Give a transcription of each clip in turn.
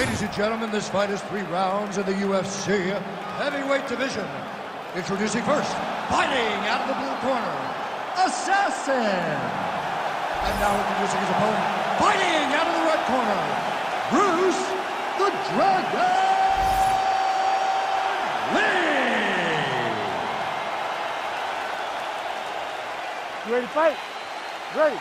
Ladies and gentlemen, this fight is 3 rounds in the UFC heavyweight division. Introducing first, fighting out of the blue corner, Assassin. And now introducing his opponent, fighting out of the red corner, Bruce the Dragon Lee. You ready to fight? Ready.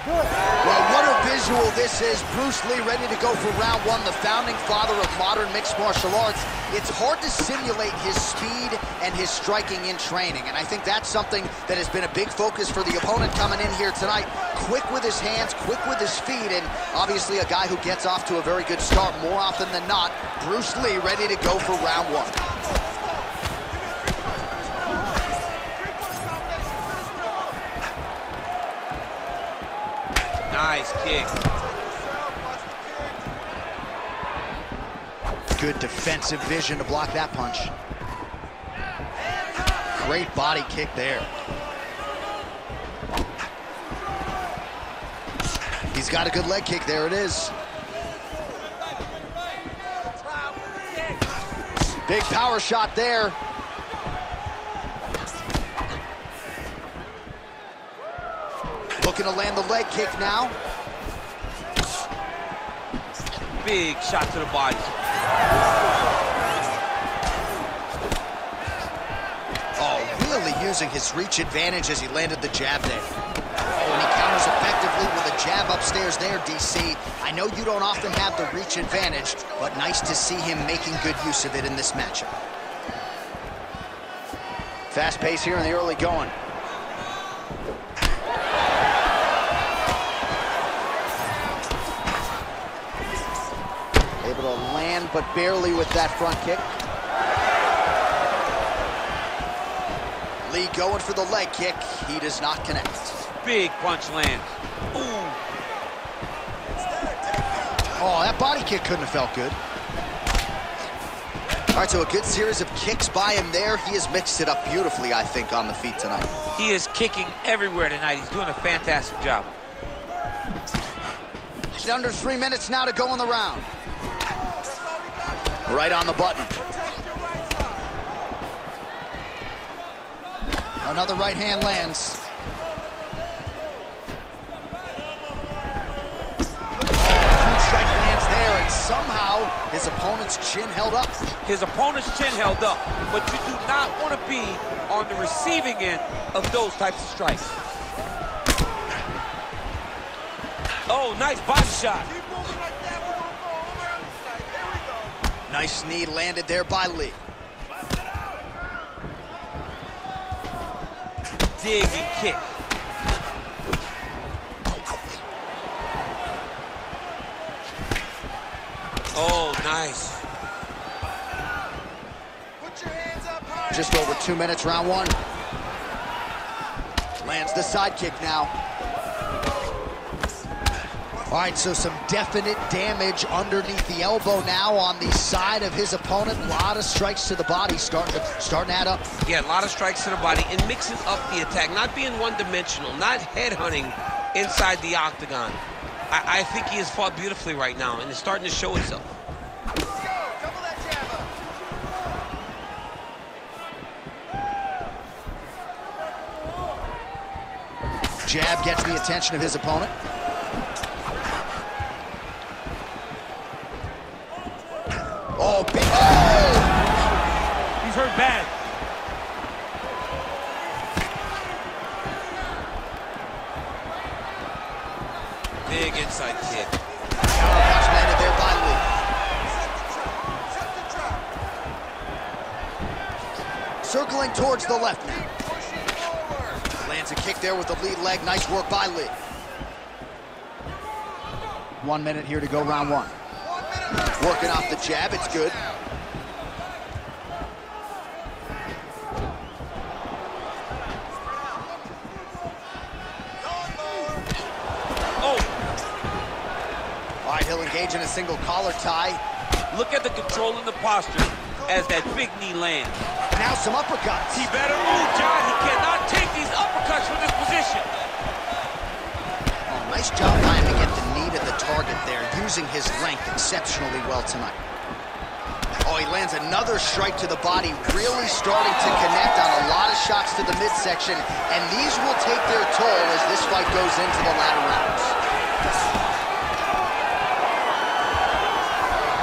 Good. Well, what a visual this is. Bruce Lee ready to go for round 1, the founding father of modern mixed martial arts. It's hard to simulate his speed and his striking in training, and I think that's something that has been a big focus for the opponent coming in here tonight. Quick with his hands, quick with his feet, and obviously a guy who gets off to a very good start more often than not. Bruce Lee ready to go for round 1. Nice kick. Good defensive vision to block that punch. Great body kick there. He's got a good leg kick. There it is. Big power shot there. Looking to land the leg kick now. Big shot to the body. Oh, really using his reach advantage as he landed the jab there. Oh, and he counters effectively with a jab upstairs there, DC. I know you don't often have the reach advantage, but nice to see him making good use of it in this matchup. Fast pace here in the early going. Able to land, but barely with that front kick. Lee going for the leg kick. He does not connect. Big punch lands. Ooh. Oh, that body kick couldn't have felt good. All right, so a good series of kicks by him there. He has mixed it up beautifully, I think, on the feet tonight. He is kicking everywhere tonight. He's doing a fantastic job. It's under 3 minutes now to go in the round. Right on the button. Another right hand lands. Huge strike lands there, and somehow his opponent's chin held up. His opponent's chin held up, but you do not want to be on the receiving end of those types of strikes. Oh, nice body shot. Nice knee landed there by Lee. Dig and kick. Oh, nice. Put your hands up high. Just over 2 minutes, round 1. Lands the side kick now. All right, so some definite damage underneath the elbow now on the side of his opponent. A lot of strikes to the body starting to add up. Yeah, a lot of strikes to the body and mixing up the attack, not being one-dimensional, not headhunting inside the octagon. I think he has fought beautifully right now, and it's starting to show itself. Let's go. Double that jab up. Jab gets the attention of his opponent. Oh, big. Oh! He's hurt bad. Big inside kick. Counter punch landed there by Lee. Circling towards the left now. Lands a kick there with the lead leg. Nice work by Lee. 1 minute here to go, round 1. Working off the jab, it's good. Oh! All right, he'll engage in a single collar tie. Look at the control and the posture as that big knee lands. Now some uppercuts. He better move, John. He cannot take these uppercuts from this position. Oh, nice job by him to get the knee to the target there, using his length exceptionally well tonight. Oh, he lands another strike to the body, really starting to connect on a lot of shots to the midsection, and these will take their toll as this fight goes into the latter rounds.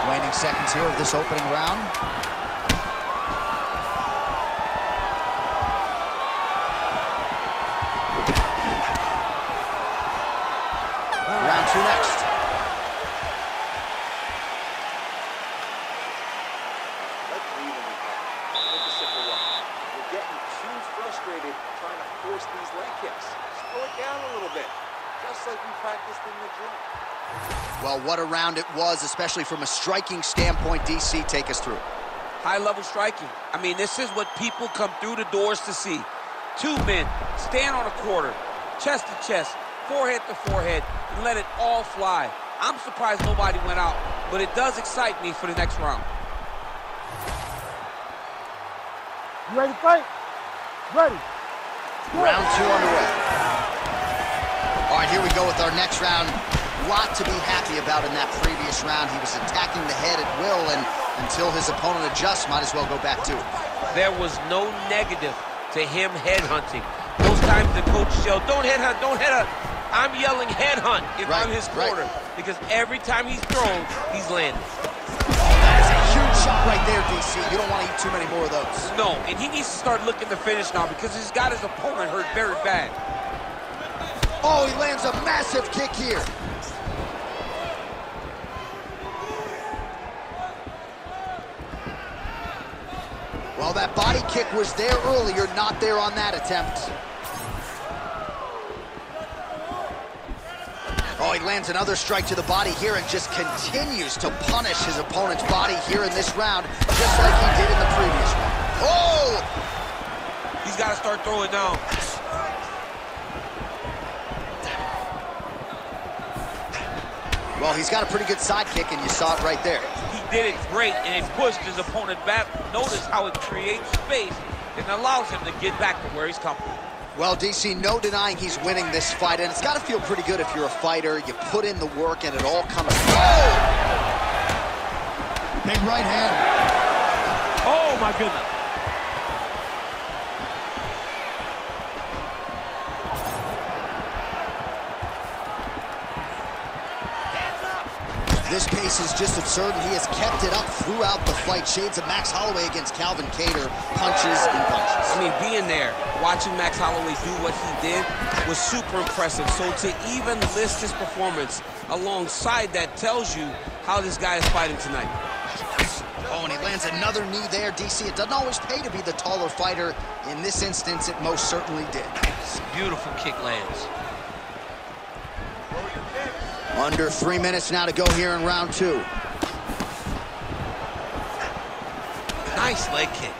Waning seconds here of this opening round. Round two next. Trying to force these leg kicks. Slow it down a little bit, just like we practiced in the gym. Well, what a round it was, especially from a striking standpoint. DC, take us through. High-level striking. I mean, this is what people come through the doors to see. Two men stand on a quarter, chest to chest, forehead to forehead, and let it all fly. I'm surprised nobody went out, but it does excite me for the next round. You ready to fight? Ready. Round two underway. All right, here we go with our next round. Lot to be happy about in that previous round. He was attacking the head at will, and until his opponent adjusts, might as well go back to it. There was no negative to him headhunting. Most times the coach yelled, don't headhunt, don't headhunt. I'm yelling headhunt if I'm his quarter, because every time he's thrown, he's landed. That is a huge shot right there, DC. You don't want to eat too many more of those. No, and he needs to start looking to finish now because he's got his opponent hurt very bad. Oh, he lands a massive kick here. Well, that body kick was there earlier, not there on that attempt. Oh, he lands another strike to the body here and just continues to punish his opponent's body here in this round, just like he did in the previous one. Oh! He's got to start throwing now. Well, he's got a pretty good sidekick, and you saw it right there. He did it great, and it pushed his opponent back. Notice how it creates space and allows him to get back to where he's comfortable. Well, DC, no denying he's winning this fight, and it's got to feel pretty good if you're a fighter. You put in the work, and it all comes. Oh! Big right hand. Oh, my goodness. This pace is just absurd, and he has kept it up throughout the fight. Shades of Max Holloway against Calvin Kattar, punches and punches. I mean, being there, watching Max Holloway do what he did was super impressive. So to even list his performance alongside that tells you how this guy is fighting tonight. Oh, and he lands another knee there, DC. It doesn't always pay to be the taller fighter. In this instance, it most certainly did. Beautiful kick lands. Under 3 minutes now to go here in round two. Nice leg kick.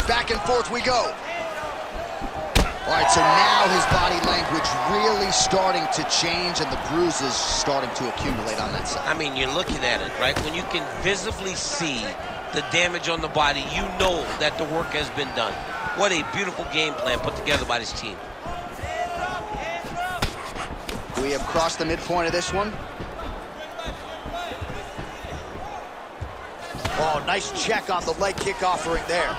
Back and forth we go. All right, so now his body language really starting to change, and the bruises starting to accumulate on that side. I mean, you're looking at it, right? When you can visibly see the damage on the body, you know that the work has been done. What a beautiful game plan put together by this team. We have crossed the midpoint of this one. Oh, nice check on the leg kick offering there.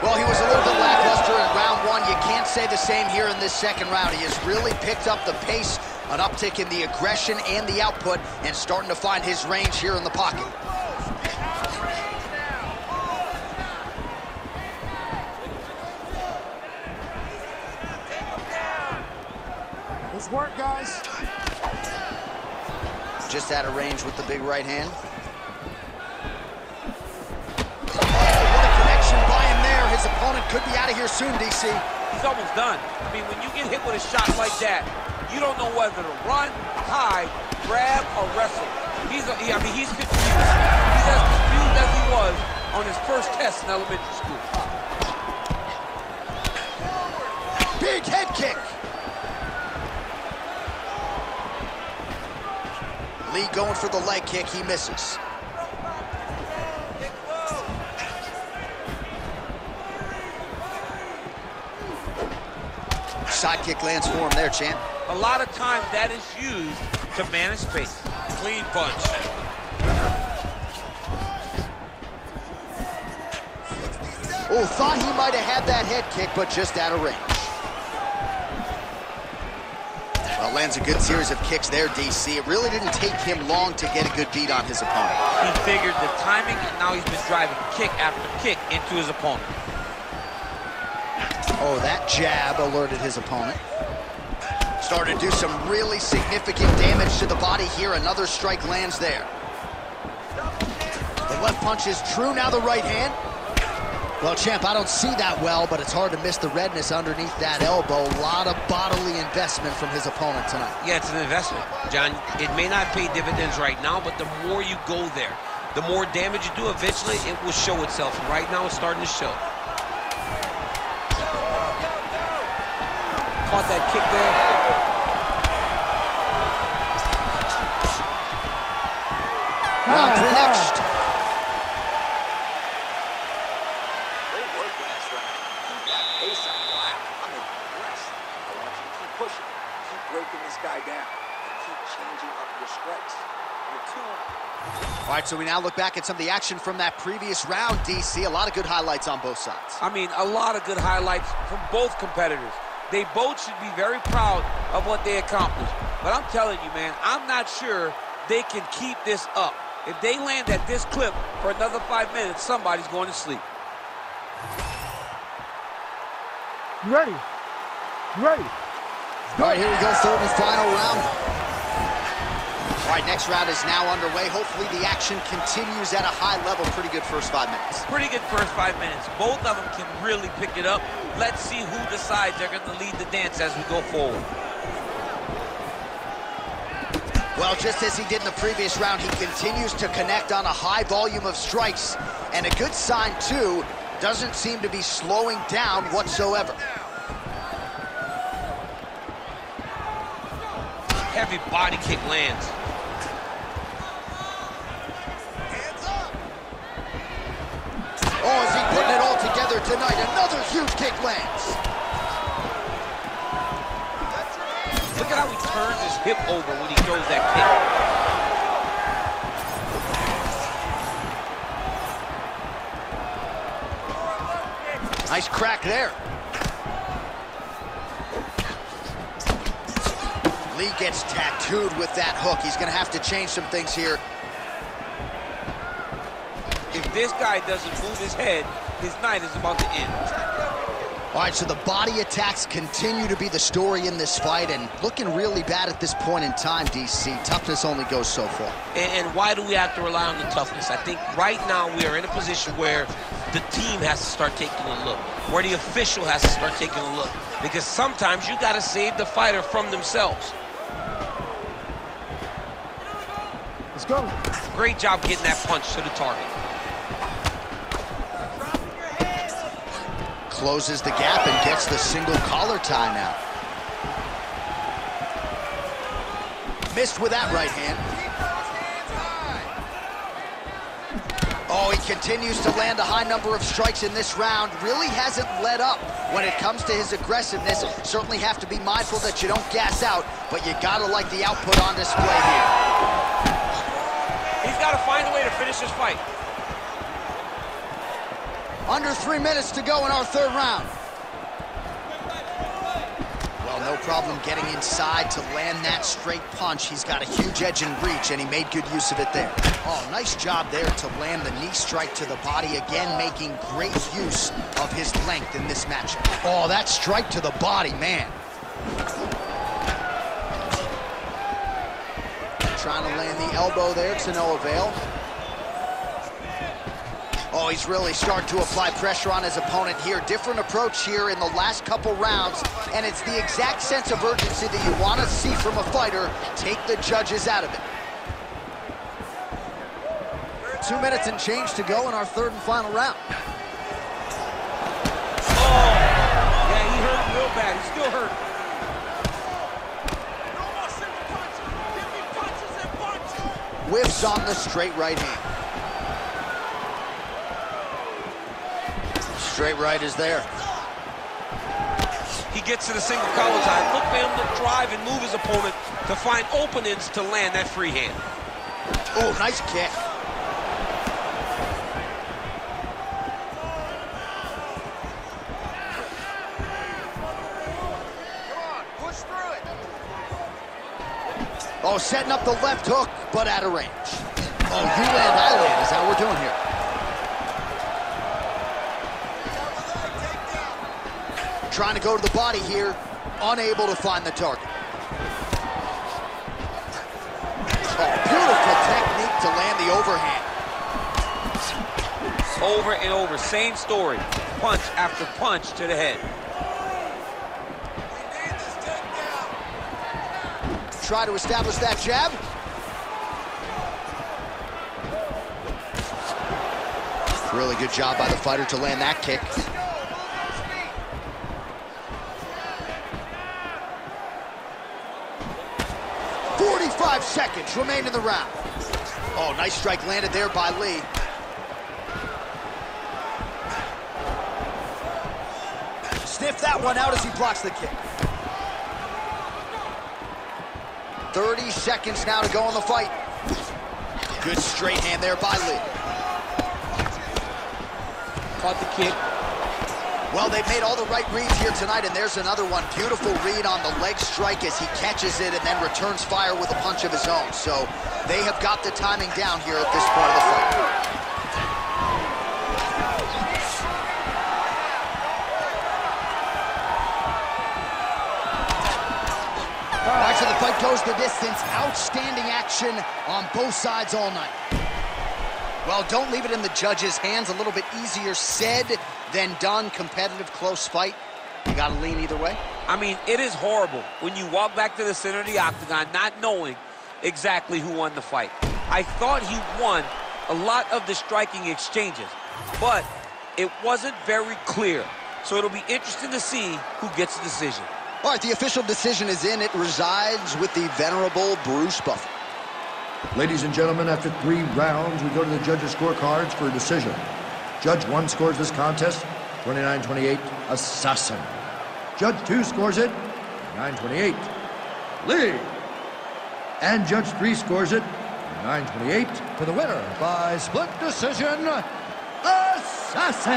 Well, he was a little bit lackluster in round one. You can't say the same here in this second round. He has really picked up the pace, an uptick in the aggression and the output, and starting to find his range here in the pocket. Nice work, guys. Just out of range with the big right hand. Oh, what a connection by him there. His opponent could be out of here soon, DC. He's almost done. I mean, when you get hit with a shot like that, you don't know whether to run, hide, grab, or wrestle. He's confused. He's as confused as he was on his first test in elementary school. Big head kick. Lee going for the leg kick, he misses. Side kick lands for him there, champ. A lot of times that is used to manage space. Clean punch. Oh, thought he might have had that head kick, but just out of range. Well, lands a good series of kicks there, DC. It really didn't take him long to get a good beat on his opponent. He figured the timing, and now he's been driving kick after kick into his opponent. Oh, that jab alerted his opponent. Started to do some really significant damage to the body here. Another strike lands there. The left punch is true, now the right hand. Well, champ, I don't see that well, but it's hard to miss the redness underneath that elbow. A lot of bodily investment from his opponent tonight. Yeah, it's an investment, John. It may not pay dividends right now, but the more you go there, the more damage you do, eventually it will show itself. And right now it's starting to show. Caught that kick there. Round 3 next. Great work last round. Keep that pace up. Wow, I'm impressed. I want you to keep pushing. Keep breaking this guy down. And keep changing up your strikes. You're too... All right, so we now look back at some of the action from that previous round, DC. A lot of good highlights on both sides. I mean, a lot of good highlights from both competitors. They both should be very proud of what they accomplished. But I'm telling you, man, I'm not sure they can keep this up. If they land at this clip for another 5 minutes, somebody's going to sleep. You ready? You ready? All right, here we go, third and final round. All right, next round is now underway. Hopefully the action continues at a high level. Pretty good first 5 minutes. Pretty good first 5 minutes. Both of them can really pick it up. Let's see who decides they're going to lead the dance as we go forward. Well, just as he did in the previous round, he continues to connect on a high volume of strikes. And a good sign, too, doesn't seem to be slowing down whatsoever. Heavy body kick lands. Oh, is he putting it all together tonight? Another huge kick lands. Look at how he turns his hip over when he throws that kick. Nice crack there. Lee gets tattooed with that hook. He's going to have to change some things here. If this guy doesn't move his head, his night is about to end. All right, so the body attacks continue to be the story in this fight, and looking really bad at this point in time, DC. Toughness only goes so far. And why do we have to rely on the toughness? I think right now we are in a position where the team has to start taking a look, where the official has to start taking a look, because sometimes you got to save the fighter from themselves. Let's go. Great job getting that punch to the target. Closes the gap and gets the single collar tie now. Missed with that right hand. Oh, he continues to land a high number of strikes in this round. Really hasn't let up when it comes to his aggressiveness. Certainly have to be mindful that you don't gas out, but you gotta like the output on display here. He's got to find a way to finish this fight. Under 3 minutes to go in our third round. Well, no problem getting inside to land that straight punch. He's got a huge edge and reach, and he made good use of it there. Oh, nice job there to land the knee strike to the body, again making great use of his length in this matchup. Oh, that strike to the body, man. Trying to land the elbow there to no avail. Oh, he's really starting to apply pressure on his opponent here. Different approach here in the last couple rounds, and it's the exact sense of urgency that you want to see from a fighter. Take the judges out of it. 2 minutes and change to go in our third and final round. Oh, yeah, he hurt real bad. He's still hurt. Whiffs on the straight right hand. Straight right is there. He gets to the single collar tie. Look for him to drive and move his opponent to find openings to land that free hand. Oh, nice kick. Oh, setting up the left hook, but out of range. Oh, you land, I land is how we're doing here. Trying to go to the body here, unable to find the target. Oh, beautiful technique to land the overhand. Over and over, same story. Punch after punch to the head. Try to establish that jab. Really good job by the fighter to land that kick. "45 seconds remain in the round." Oh, nice strike landed there by Lee. Sniff that one out as he blocks the kick. 30 seconds now to go in the fight. Good straight hand there by Lee. Caught the kick. Well, they've made all the right reads here tonight, and there's another one. Beautiful read on the leg strike as he catches it and then returns fire with a punch of his own. So they have got the timing down here at this part of the fight. All right, so the fight goes the distance. Outstanding action on both sides all night. Well, don't leave it in the judges' hands. A little bit easier said than done. Competitive, close fight. You got to lean either way. I mean, it is horrible when you walk back to the center of the octagon not knowing exactly who won the fight. I thought he won a lot of the striking exchanges, but it wasn't very clear. So it'll be interesting to see who gets the decision. All right, the official decision is in. It resides with the venerable Bruce Buffer. Ladies and gentlemen, after 3 rounds, we go to the judges' scorecards for a decision. Judge 1 scores this contest 29-28, Assassin. Judge 2 scores it 29-28, Lee. And Judge 3 scores it 29-28 for the winner by split decision, Assassin.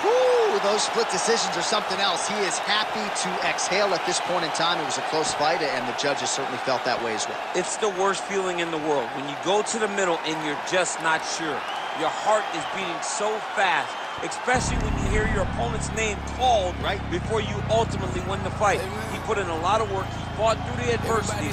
Whew, those split decisions are something else. He is happy to exhale at this point in time. It was a close fight, and the judges certainly felt that way as well. It's the worst feeling in the world when you go to the middle and you're just not sure. Your heart is beating so fast, especially when you hear your opponent's name called right before you ultimately win the fight. He put in a lot of work. He fought through the adversity.